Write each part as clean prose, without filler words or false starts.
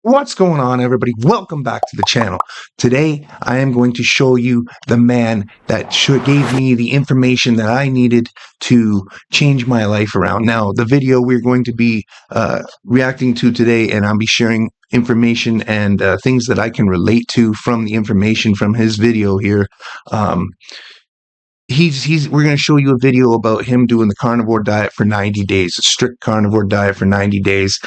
What's going on, everybody? Welcome back to the channel. Today, I am going to show you the man that gave me the information that I needed to change my life around. Now, the video we're going to be reacting to today, and I'll be sharing information and things that I can relate to from the information from his video here. We're going to show you a video about him doing the carnivore diet for 90 days, a strict carnivore diet for 90 days.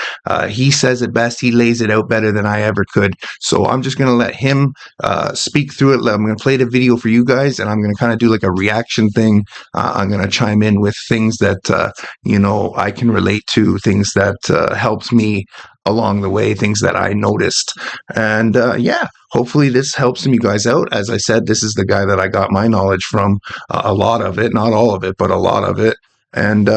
He says it best. He lays it out better than I ever could. So I'm just going to let him speak through it. I'm going to play the video for you guys, and I'm going to kind of do like a reaction thing. I'm going to chime in with things that, I can relate to, things that helps me along the way, things that I noticed. And hopefully this helps you guys out. As I said, this is the guy that I got my knowledge from, a lot of it, not all of it, but a lot of it. And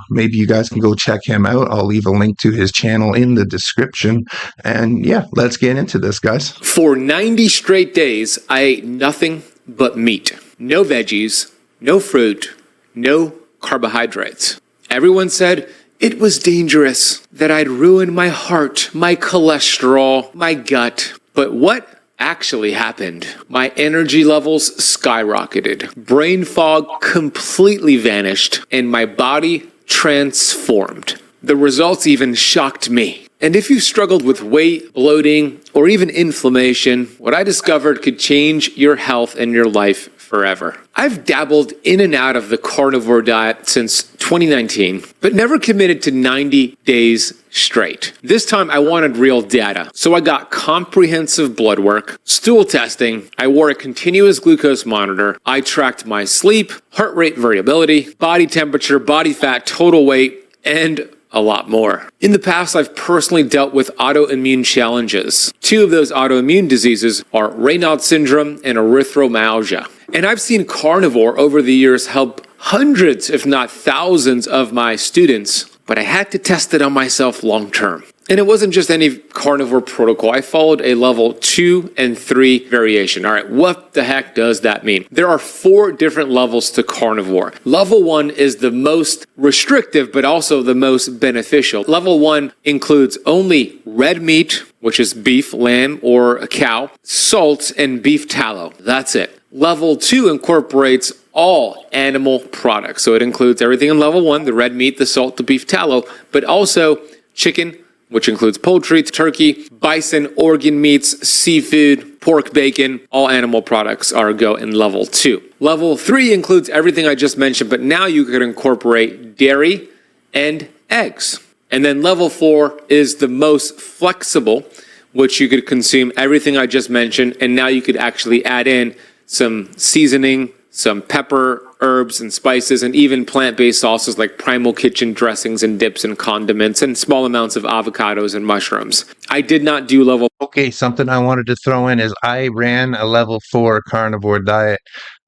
maybe you guys can go check him out. I'll leave a link to his channel in the description. And let's get into this, guys. For 90 straight days, I ate nothing but meat. No veggies, no fruit, no carbohydrates. Everyone said it was dangerous, that I'd ruin my heart, my cholesterol, my gut. But what actually happened? My energy levels skyrocketed. Brain fog completely vanished, and my body transformed. The results even shocked me. And if you struggled with weight, bloating, or even inflammation, what I discovered could change your health and your life forever. I've dabbled in and out of the carnivore diet since 2019, but never committed to 90 days straight. This time I wanted real data, so I got comprehensive blood work, stool testing, I wore a continuous glucose monitor, I tracked my sleep, heart rate variability, body temperature, body fat, total weight, and a lot more. In the past, I've personally dealt with autoimmune challenges. Two of those autoimmune diseases are Raynaud's syndrome and erythromyalgia. And I've seen carnivore over the years help hundreds, if not thousands, of my students, but I had to test it on myself long term. And it wasn't just any carnivore protocol. I followed a level 2 and 3 variation. All right, what the heck does that mean? There are 4 different levels to carnivore. Level 1 is the most restrictive, but also the most beneficial. Level 1 includes only red meat, which is beef, lamb, or a cow, salt, and beef tallow. That's it. Level 2 incorporates all animal products. So it includes everything in level 1, the red meat, the salt, the beef tallow, but also chicken, which includes poultry, turkey, bison, organ meats, seafood, pork, bacon. All animal products go in level 2. Level 3 includes everything I just mentioned, but now you could incorporate dairy and eggs. And then level 4 is the most flexible, which you could consume everything I just mentioned, and now you could actually add in some seasoning, some pepper, herbs, and spices, and even plant-based sauces like Primal Kitchen dressings and dips and condiments, and small amounts of avocados and mushrooms. I did not do level. Okay, something I wanted to throw in is I ran a level 4 carnivore diet,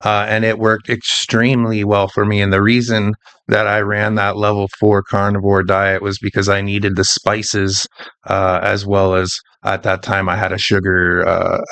and it worked extremely well for me. And the reason that I ran that level 4 carnivore diet was because I needed the spices, as well as at that time I had I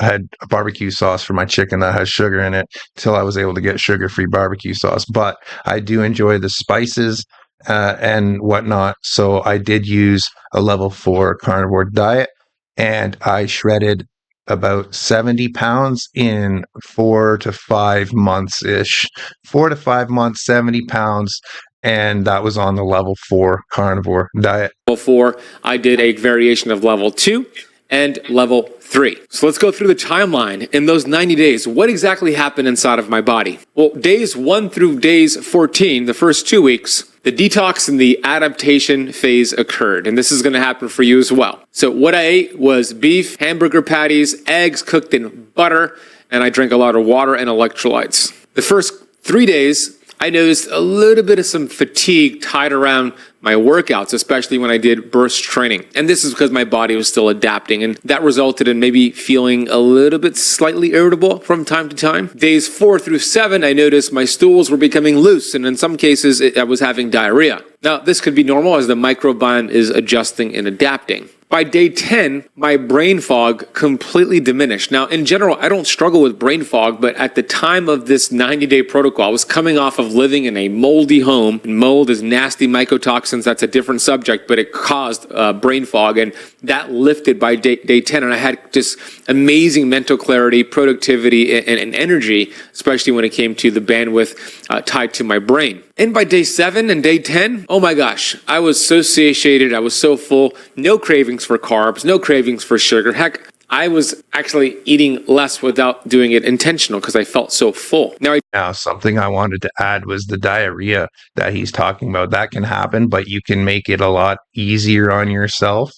had a barbecue sauce for my chicken that has sugar in it till I was able to get sugar-free barbecue sauce. But I do enjoy the spices and whatnot, so I did use a level 4 carnivore diet, and I shredded about 70 pounds in 4 to 5 months-ish. 4 to 5 months, 70 pounds, and that was on the level 4 carnivore diet. Level 4, I did a variation of level 2 and level 3. So let's go through the timeline. In those 90 days, what exactly happened inside of my body? Well, days 1 through days 14, the first 2 weeks, the detox and the adaptation phase occurred, and this is going to happen for you as well. So what I ate was beef, hamburger patties, eggs cooked in butter, and I drank a lot of water and electrolytes. The first 3 days, I noticed a little bit of some fatigue tied around my workouts, especially when I did burst training. And this is because my body was still adapting, and that resulted in maybe feeling a little bit slightly irritable from time to time. Days 4 through 7, I noticed my stools were becoming loose, and in some cases, I was having diarrhea. Now, this could be normal as the microbiome is adjusting and adapting. By day 10, my brain fog completely diminished. Now, in general, I don't struggle with brain fog, but at the time of this 90-day protocol, I was coming off of living in a moldy home. Mold is nasty mycotoxin toxins. That's a different subject, but it caused brain fog, and that lifted by day 10. And I had just amazing mental clarity, productivity, and energy, especially when it came to the bandwidth tied to my brain. And by day 7 and day 10, oh my gosh, I was so satiated. I was so full. No cravings for carbs, no cravings for sugar. Heck, I was actually eating less without doing it intentional because I felt so full. Now, something I wanted to add was the diarrhea that he's talking about. That can happen, but you can make it a lot easier on yourself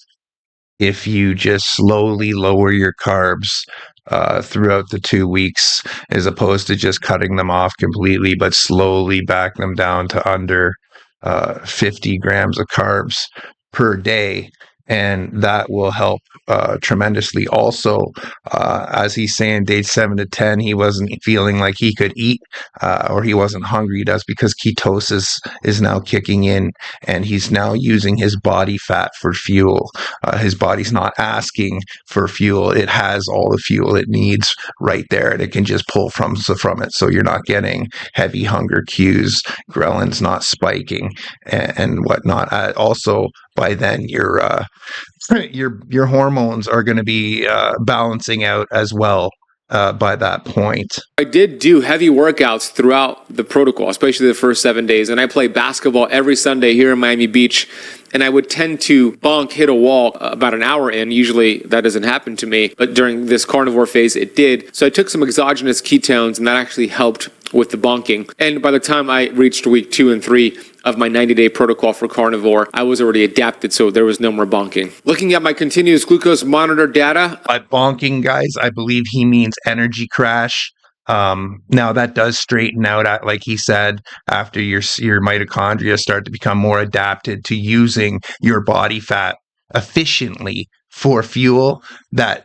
if you just slowly lower your carbs throughout the 2 weeks, as opposed to just cutting them off completely, but slowly back them down to under 50 grams of carbs per day. And that will help tremendously. Also, as he's saying, day 7 to 10, he wasn't feeling like he could eat or he wasn't hungry. That's because ketosis is now kicking in, and he's now using his body fat for fuel. His body's not asking for fuel. It has all the fuel it needs right there, and it can just pull from it. So you're not getting heavy hunger cues, ghrelins not spiking, and whatnot. Also, by then your hormones are going to be balancing out as well by that point. I did do heavy workouts throughout the protocol, especially the first 7 days. And I play basketball every Sunday here in Miami Beach. And I would tend to hit a wall about an hour in. Usually that doesn't happen to me. But during this carnivore phase, it did. So I took some exogenous ketones, and that actually helped with the bonking. And by the time I reached week 2 and 3 of my 90-day protocol for carnivore, I was already adapted, so there was no more bonking. Looking at my continuous glucose monitor data. By bonking, guys, I believe he means energy crash. Now that does straighten out, like he said, after your mitochondria start to become more adapted to using your body fat efficiently for fuel. That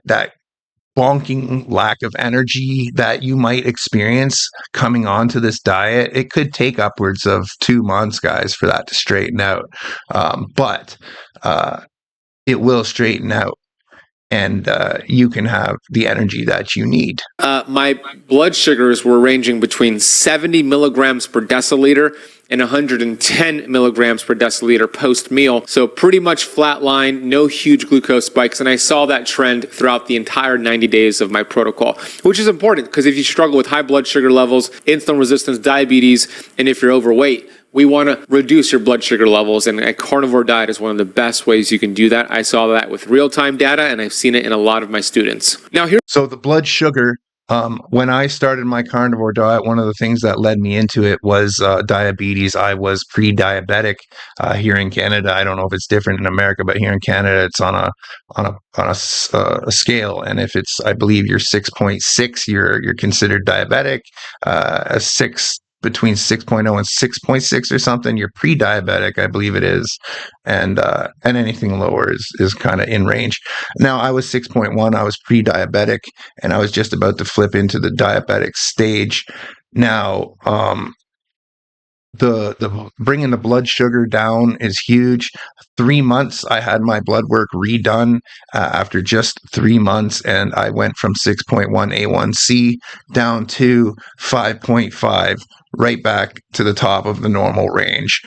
bonking lack of energy that you might experience coming onto this diet, it could take upwards of 2 months, guys, for that to straighten out. But it will straighten out, and you can have the energy that you need. My blood sugars were ranging between 70 milligrams per deciliter and 110 milligrams per deciliter post-meal. So pretty much flatline, no huge glucose spikes. And I saw that trend throughout the entire 90 days of my protocol, which is important because if you struggle with high blood sugar levels, insulin resistance, diabetes, and if you're overweight, we want to reduce your blood sugar levels, and a carnivore diet is one of the best ways you can do that. I saw that with real-time data, and I've seen it in a lot of my students. So the blood sugar, when I started my carnivore diet, one of the things that led me into it was diabetes. I was pre-diabetic here in Canada. I don't know if it's different in America, but here in Canada, it's on a scale, and if it's, I believe you're 6.6, you're considered diabetic. Between 6.0 and 6.6 or something, you're pre-diabetic, I believe it is, and anything lower is kind of in range. Now, I was 6.1, I was pre-diabetic, and I was just about to flip into the diabetic stage. Now, the bringing the blood sugar down is huge. 3 months, I had my blood work redone after just 3 months, and I went from 6.1 A1C down to 5.5, right back to the top of the normal range.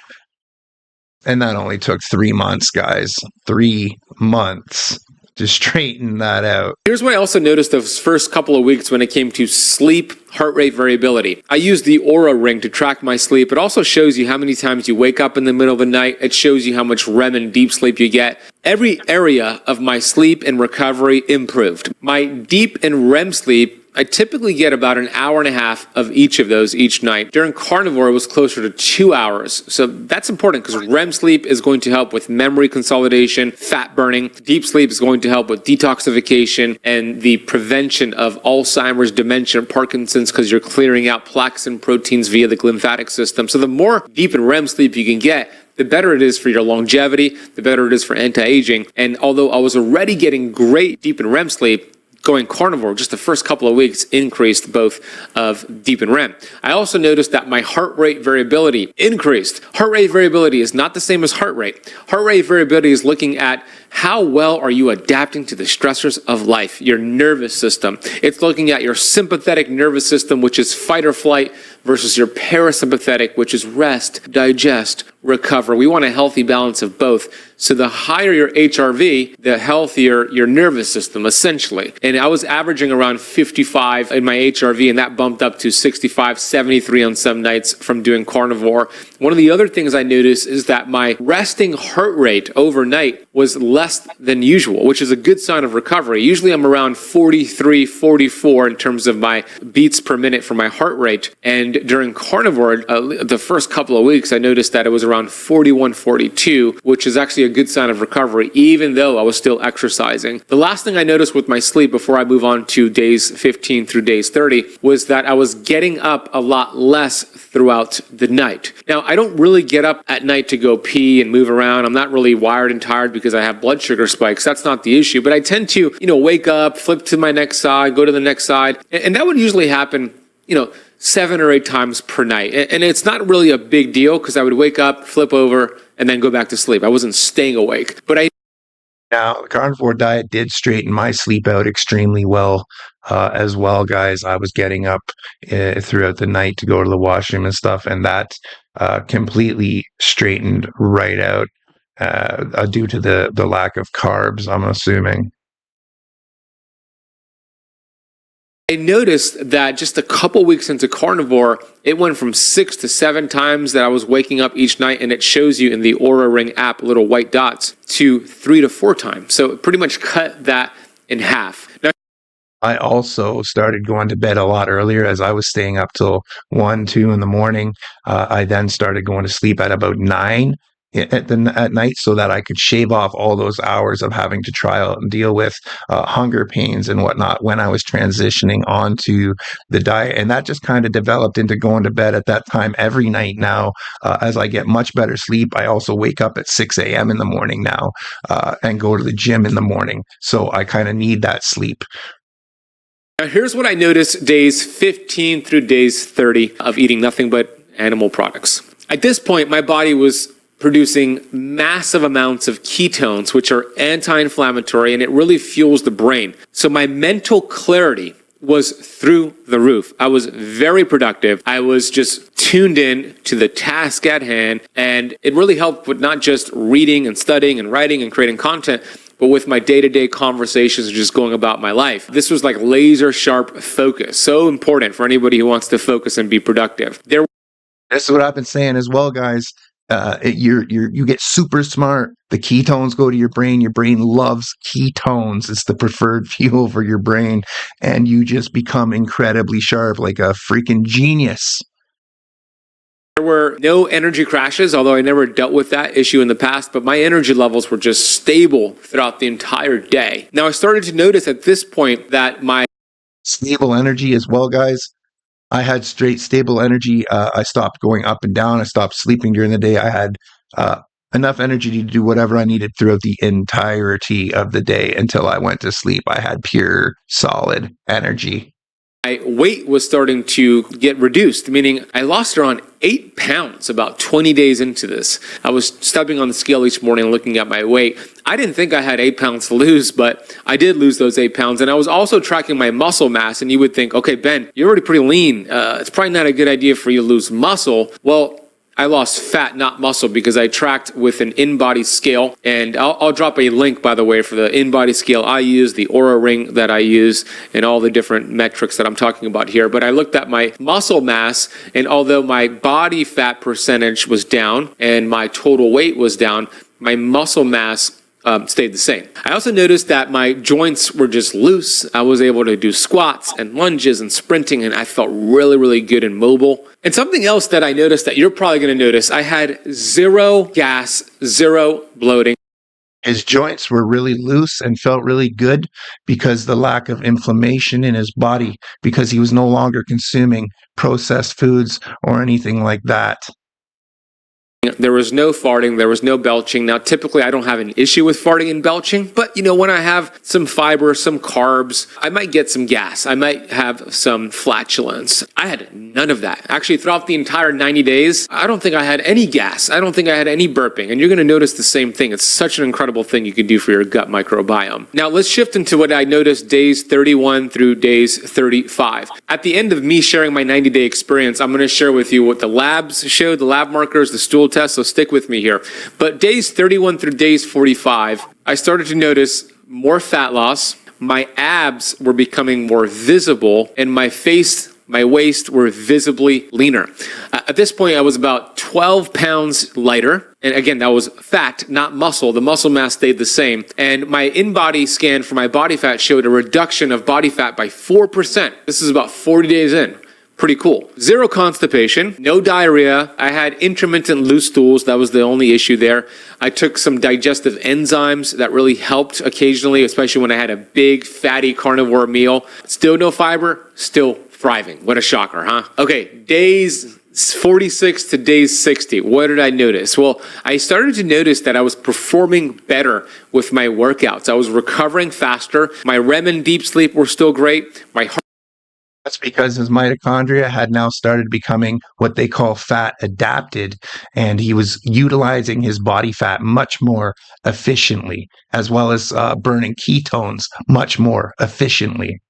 And that only took 3 months, guys. 3 months to straighten that out. Here's what I also noticed those first couple of weeks when it came to sleep, heart rate variability. I use the Aura ring to track my sleep. It also shows you how many times you wake up in the middle of the night. It shows you how much REM and deep sleep you get. Every area of my sleep and recovery improved. My deep and REM sleep, I typically get about an hour and a half of each of those each night. During carnivore, it was closer to 2 hours. So that's important because REM sleep is going to help with memory consolidation, fat burning. Deep sleep is going to help with detoxification and the prevention of Alzheimer's, dementia, Parkinson's, because you're clearing out plaques and proteins via the lymphatic system. So the more deep and REM sleep you can get, the better it is for your longevity, the better it is for anti-aging. And although I was already getting great deep and REM sleep, going carnivore, just the first couple of weeks increased both of deep and REM. I also noticed that my heart rate variability increased. Heart rate variability is not the same as heart rate. Heart rate variability is looking at how well are you adapting to the stressors of life, your nervous system. It's looking at your sympathetic nervous system, which is fight or flight, versus your parasympathetic, which is rest, digest, recover. We want a healthy balance of both. So the higher your HRV, the healthier your nervous system, essentially. And I was averaging around 55 in my HRV, and that bumped up to 65, 73 on some nights from doing carnivore. One of the other things I noticed is that my resting heart rate overnight was less than usual, which is a good sign of recovery. Usually I'm around 43, 44 in terms of my beats per minute for my heart rate. And during carnivore, the first couple of weeks, I noticed that it was around 41, 42, which is actually a good sign of recovery, even though I was still exercising. The last thing I noticed with my sleep before I move on to days 15 through days 30 was that I was getting up a lot less throughout the night. Now, I don't really get up at night to go pee and move around. I'm not really wired and tired because I have blood sugar spikes. That's not the issue. But I tend to, wake up, flip to my next side, go to the next side. And that would usually happen, 7 or 8 times per night. And it's not really a big deal because I would wake up, flip over, and then go back to sleep. I wasn't staying awake. But Now, the carnivore diet did straighten my sleep out extremely well as well, guys. I was getting up throughout the night to go to the washroom and stuff, and that completely straightened right out due to the lack of carbs, I'm assuming. I noticed that just a couple weeks into carnivore, it went from 6 to 7 times that I was waking up each night, and it shows you in the Oura Ring app, little white dots, to 3 to 4 times. So it pretty much cut that in half. Now, I also started going to bed a lot earlier as I was staying up till 1, 2 in the morning. I then started going to sleep at about 9 at night so that I could shave off all those hours of having to try out and deal with hunger pains and whatnot when I was transitioning onto the diet. And that just kind of developed into going to bed at that time every night now. As I get much better sleep, I also wake up at 6 a.m. in the morning now and go to the gym in the morning. So I kind of need that sleep. Now, here's what I noticed days 15 through days 30 of eating nothing but animal products. At this point, my body was producing massive amounts of ketones, which are anti-inflammatory, and it really fuels the brain. So my mental clarity was through the roof. I was very productive. I was just tuned in to the task at hand, and it really helped with not just reading and studying and writing and creating content, but with my day-to-day conversations, just going about my life. This was like laser sharp focus. So important for anybody who wants to focus and be productive. That's what I've been saying as well, guys. You get super smart. The ketones go to your brain. Your brain loves ketones. It's the preferred fuel for your brain. And you just become incredibly sharp, like a freaking genius. There were no energy crashes, although I never dealt with that issue in the past, but my energy levels were just stable throughout the entire day. Now, I started to notice at this point that my stable energy as well, guys. I had straight stable energy. I stopped going up and down. I stopped sleeping during the day. I had enough energy to do whatever I needed throughout the entirety of the day until I went to sleep. I had pure, solid energy. my weight was starting to get reduced, meaning I lost around 8 pounds about 20 days into this. I was stepping on the scale each morning looking at my weight. I didn't think I had 8 pounds to lose, but I did lose those 8 pounds. And I was also tracking my muscle mass. And you would think, okay, Ben, you're already pretty lean. It's probably not a good idea for you to lose muscle. Well, I lost fat, not muscle, because I tracked with an in-body scale. And I'll drop a link, by the way, for the in-body scale I use, the Oura Ring that I use, and all the different metrics that I'm talking about here. But I looked at my muscle mass, and although my body fat percentage was down and my total weight was down, my muscle mass stayed the same. I also noticed that my joints were just loose. I was able to do squats and lunges and sprinting, and I felt really, really good and mobile. And something else that I noticed that you're probably going to notice, I had zero gas, zero bloating. His joints were really loose and felt really good because the lack of inflammation in his body, because he was no longer consuming processed foods or anything like that. There was no farting, there was no belching. Now, typically I don't have an issue with farting and belching, but when I have some fiber, some carbs, I might get some gas. I might have some flatulence. I had none of that. Actually, throughout the entire 90 days, I don't think I had any gas. I don't think I had any burping. And you're going to notice the same thing. It's such an incredible thing you can do for your gut microbiome. Now, let's shift into what I noticed days 31 through days 35. At the end of me sharing my 90-day experience, I'm going to share with you what the labs showed, the lab markers, the stool test, so stick with me here. But days 31 through days 45, I started to notice more fat loss. My abs were becoming more visible, and my face, my waist were visibly leaner. At this point, I was about 12 pounds lighter. And again, that was fat, not muscle. The muscle mass stayed the same. And my in-body scan for my body fat showed a reduction of body fat by 4%. This is about 40 days in. Pretty cool. Zero constipation, no diarrhea. I had intermittent loose stools. That was the only issue there. I took some digestive enzymes that really helped occasionally, especially when I had a big fatty carnivore meal. Still no fiber, still thriving. What a shocker, huh? Okay, days 46 to days 60. What did I notice? Well, I started to notice that I was performing better with my workouts. I was recovering faster. My REM and deep sleep were still great. My heart That's because his mitochondria had now started becoming what they call fat adapted, and he was utilizing his body fat much more efficiently, as well as burning ketones much more efficiently.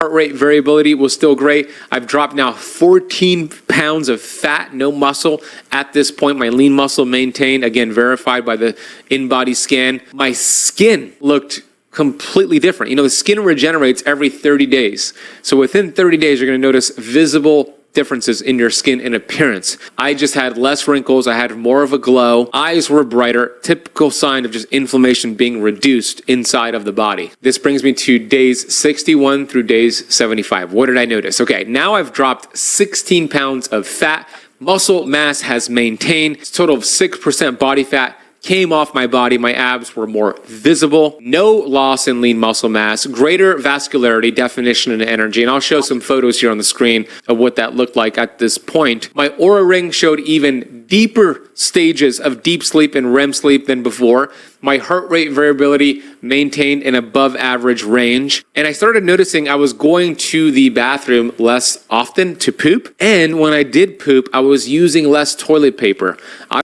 rate variability was still great. I've dropped now 14 pounds of fat, no muscle at this point. My lean muscle maintained, again, verified by the in-body scan. My skin looked completely different. You know, the skin regenerates every 30 days. So within 30 days, you're going to notice visible differences in your skin and appearance. I just had less wrinkles. I had more of a glow. Eyes were brighter. Typical sign of just inflammation being reduced inside of the body. This brings me to days 61 through days 75. What did I notice? Okay, now I've dropped 16 pounds of fat. Muscle mass has maintained. It's a total of 6% body fat came off my body. My abs were more visible. No loss in lean muscle mass. Greater vascularity, definition, and energy. And I'll show some photos here on the screen of what that looked like at this point. My Oura Ring showed even deeper stages of deep sleep and REM sleep than before. My heart rate variability maintained an above average range. And I started noticing I was going to the bathroom less often to poop. And when I did poop, I was using less toilet paper. I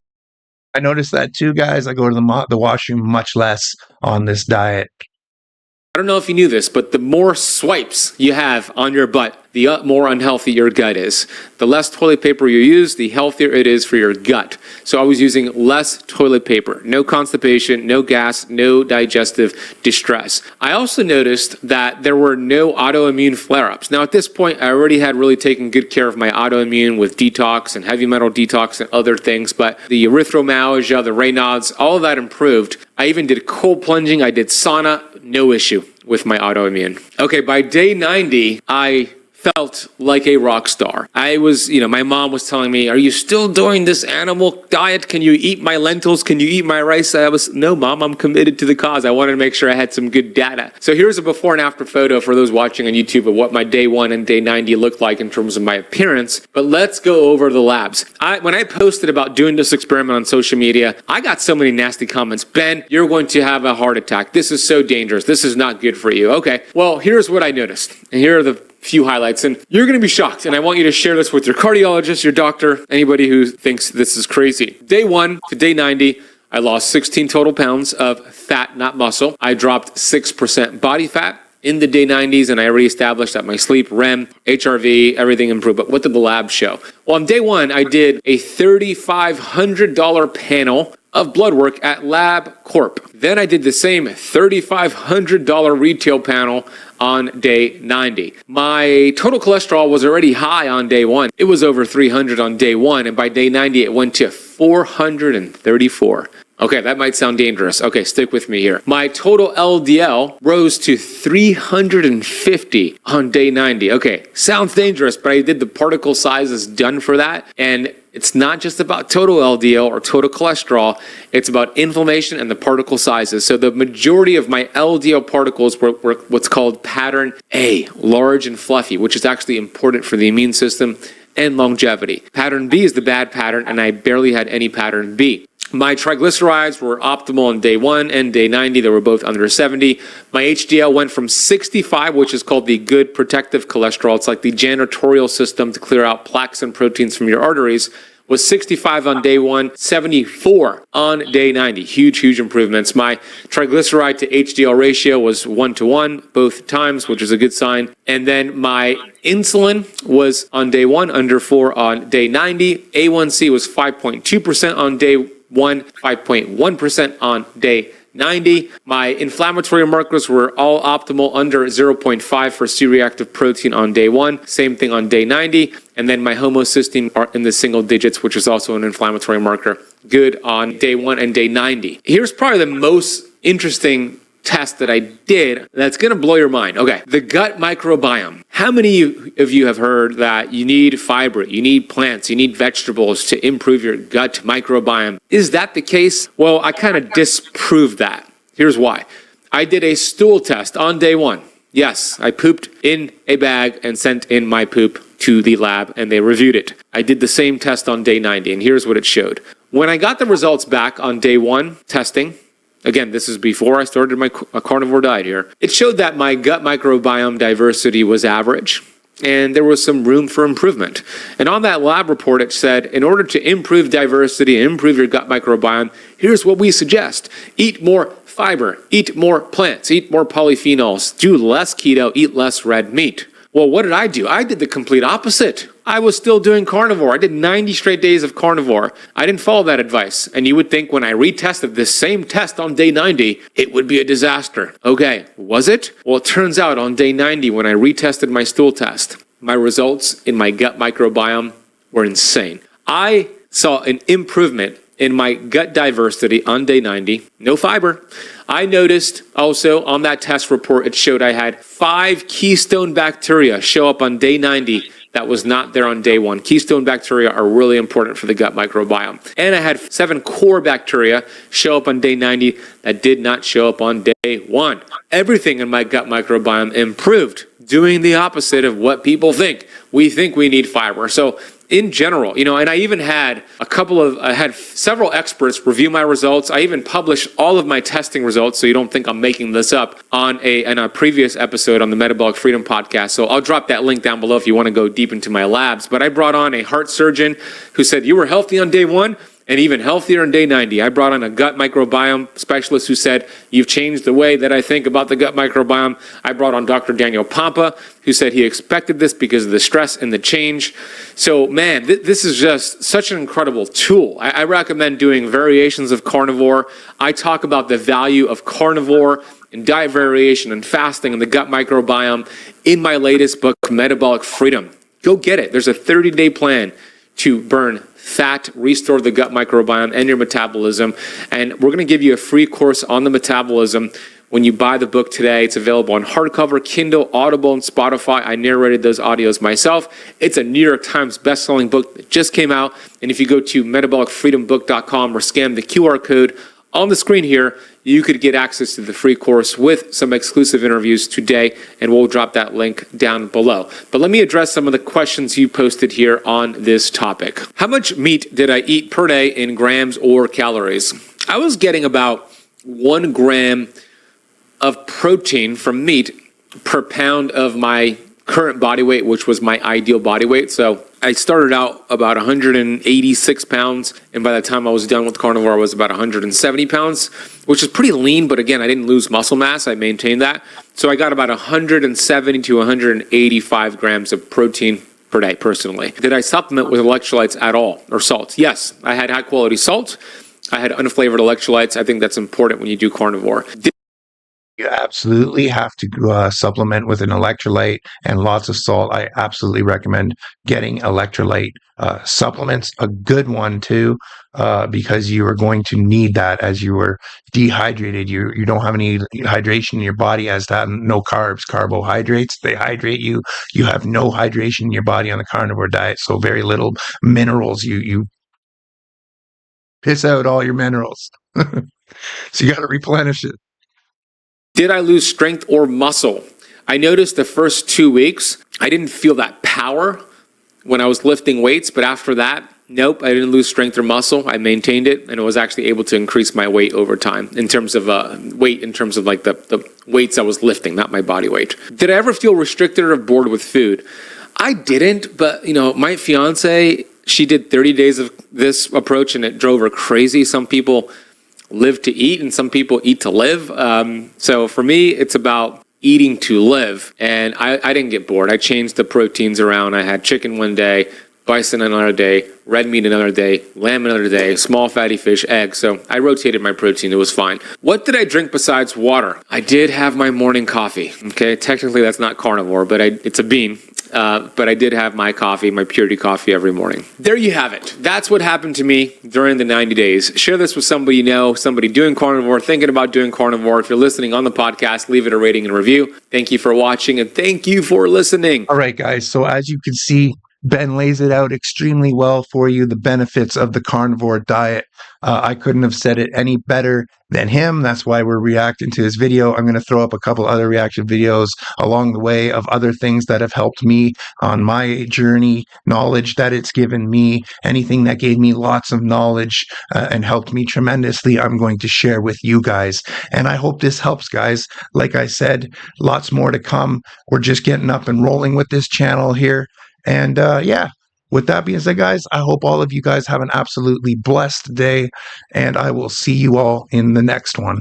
noticed that too, guys. I go to the washroom much less on this diet. I don't know if you knew this, but the more swipes you have on your butt, the more unhealthy your gut is. The less toilet paper you use, the healthier it is for your gut. So I was using less toilet paper. No constipation, no gas, no digestive distress. I also noticed that there were no autoimmune flare-ups. Now at this point, I already had really taken good care of my autoimmune with detox and heavy metal detox and other things, but the erythromyalgia, the Raynaud's, all of that improved. I even did cold plunging, I did sauna, no issue with my autoimmune. Okay, by day 90, I felt like a rock star. I was, my mom was telling me, are you still doing this animal diet? Can you eat my lentils? Can you eat my rice? No, Mom, I'm committed to the cause. I wanted to make sure I had some good data. So here's a before and after photo for those watching on YouTube of what my day 1 and day 90 looked like in terms of my appearance. But let's go over the labs. When I posted about doing this experiment on social media, I got so many nasty comments. Ben, you're going to have a heart attack. This is so dangerous. This is not good for you. Okay, well, here's what I noticed. And here are the few highlights, and you're going to be shocked, and I want you to share this with your cardiologist, your doctor, anybody who thinks this is crazy. Day 1 to day 90, I lost 16 total pounds of fat, not muscle. I dropped 6% body fat in the day 90s, and I already established that my sleep, REM, HRV, everything improved. But what did the lab show? Well, on day 1, I did a $3,500 panel of blood work at LabCorp. Then I did the same $3,500 retail panel on day 90. My total cholesterol was already high on day 1. It was over 300 on day 1, and by day 90 it went to 434. Okay, that might sound dangerous. Okay, stick with me here. My total LDL rose to 350 on day 90. Okay, sounds dangerous, but I did the particle sizes done for that, and it's not just about total LDL or total cholesterol, it's about inflammation and the particle sizes. So the majority of my LDL particles were what's called pattern A, large and fluffy, which is actually important for the immune system and longevity. Pattern B is the bad pattern, and I barely had any pattern B. My triglycerides were optimal on day 1 and day 90. They were both under 70. My HDL went from 65, which is called the good protective cholesterol. It's like the janitorial system to clear out plaques and proteins from your arteries, was 65 on day 1, 74 on day 90. Huge improvements. My triglyceride to HDL ratio was 1-to-1 both times, which is a good sign. And then my insulin was on day 1, under 4 on day 90. A1C was 5.2% on day 1, 5.1% on day 90. My inflammatory markers were all optimal, under 0.5 for C-reactive protein on day 1, same thing on day 90. And then my homocysteine are in the single digits, which is also an inflammatory marker, good on day 1 and day 90. Here's probably the most interesting test that I did that's going to blow your mind. Okay, the gut microbiome. How many of you have heard that you need fiber, you need plants, you need vegetables to improve your gut microbiome? Is that the case? Well, I kind of disproved that. Here's why. I did a stool test on day 1. Yes, I pooped in a bag and sent in my poop to the lab and they reviewed it. I did the same test on day 90 and here's what it showed. When I got the results back on day 1 testing, again, this is before I started my carnivore diet here, it showed that my gut microbiome diversity was average and there was some room for improvement. And on that lab report, it said, in order to improve diversity and improve your gut microbiome, here's what we suggest. Eat more fiber, eat more plants, eat more polyphenols, do less keto, eat less red meat. Well, what did I do? I did the complete opposite. I was still doing carnivore. I did 90 straight days of carnivore. I didn't follow that advice. And you would think when I retested this same test on day 90, it would be a disaster. Okay, was it? Well, it turns out on day 90, when I retested my stool test, my results in my gut microbiome were insane. I saw an improvement in my gut diversity on day 90, no fiber. I noticed also on that test report, it showed I had 5 keystone bacteria show up on day 90 that was not there on day 1. Keystone bacteria are really important for the gut microbiome. And I had 7 core bacteria show up on day 90 that did not show up on day 1. Everything in my gut microbiome improved, doing the opposite of what people think. We think we need fiber. So in general, and I even had I had several experts review my results. I even published all of my testing results, so you don't think I'm making this up, in a previous episode on the Metabolic Freedom Podcast. So I'll drop that link down below if you want to go deep into my labs. But I brought on a heart surgeon who said, you were healthy on day 1 and even healthier on day 90. I brought on a gut microbiome specialist who said, you've changed the way that I think about the gut microbiome. I brought on Dr. Daniel Pompa, who said he expected this because of the stress and the change. So, man, this is just such an incredible tool. I recommend doing variations of carnivore. I talk about the value of carnivore and diet variation and fasting and the gut microbiome in my latest book, Metabolic Freedom. Go get it. There's a 30-day plan to burn fat, restore the gut microbiome and your metabolism. And we're going to give you a free course on the metabolism when you buy the book today. It's available on hardcover, Kindle, Audible, and Spotify. I narrated those audios myself. It's a New York Times best-selling book that just came out. And if you go to metabolicfreedombook.com or scan the QR code on the screen here, you could get access to the free course with some exclusive interviews today, and we'll drop that link down below. But let me address some of the questions you posted here on this topic. How much meat did I eat per day in grams or calories? I was getting about 1 gram of protein from meat per pound of my current body weight, which was my ideal body weight. So I started out about 186 pounds, and by the time I was done with carnivore, I was about 170 pounds, which is pretty lean, but again, I didn't lose muscle mass. I maintained that. So I got about 170 to 185 grams of protein per day, personally. Did I supplement with electrolytes at all, or salt? Yes, I had high-quality salt. I had unflavored electrolytes. I think that's important when you do carnivore. You absolutely have to supplement with an electrolyte and lots of salt. I absolutely recommend getting electrolyte supplements, a good one too, because you are going to need that as you are dehydrated. You don't have any hydration in your body as that, no carbs, carbohydrates, they hydrate you. You have no hydration in your body on the carnivore diet, so very little minerals. You piss out all your minerals. So you got to replenish it. Did I lose strength or muscle? I noticed the first 2 weeks, I didn't feel that power when I was lifting weights, but after that, nope, I didn't lose strength or muscle. I maintained it, and I was actually able to increase my weight over time in terms of weight, in terms of like the weights I was lifting, not my body weight. Did I ever feel restricted or bored with food? I didn't, but my fiance, She did 30 days of this approach and it drove her crazy. Some people live to eat and some people eat to live. So for me, it's about eating to live. And I didn't get bored. I changed the proteins around. I had chicken one day, bison another day, red meat another day, lamb another day, small fatty fish, eggs. So I rotated my protein. It was fine. What did I drink besides water? I did have my morning coffee. Okay, technically that's not carnivore, but it's a bean. But I did have my coffee, my purity coffee every morning. There you have it. That's what happened to me during the 90 days. Share this with somebody you know, somebody doing carnivore, thinking about doing carnivore. If you're listening on the podcast, leave it a rating and review. Thank you for watching and thank you for listening. All right, guys. So as you can see, Ben lays it out extremely well for you, the benefits of the carnivore diet. I couldn't have said it any better than him. That's why we're reacting to his video. I'm going to throw up a couple other reaction videos along the way of other things that have helped me on my journey, knowledge that it's given me, anything that gave me lots of knowledge and helped me tremendously, I'm going to share with you guys. And I hope this helps, guys. Like I said, lots more to come. We're just getting up and rolling with this channel here. And yeah, with that being said, guys, I hope all of you guys have an absolutely blessed day, and I will see you all in the next one.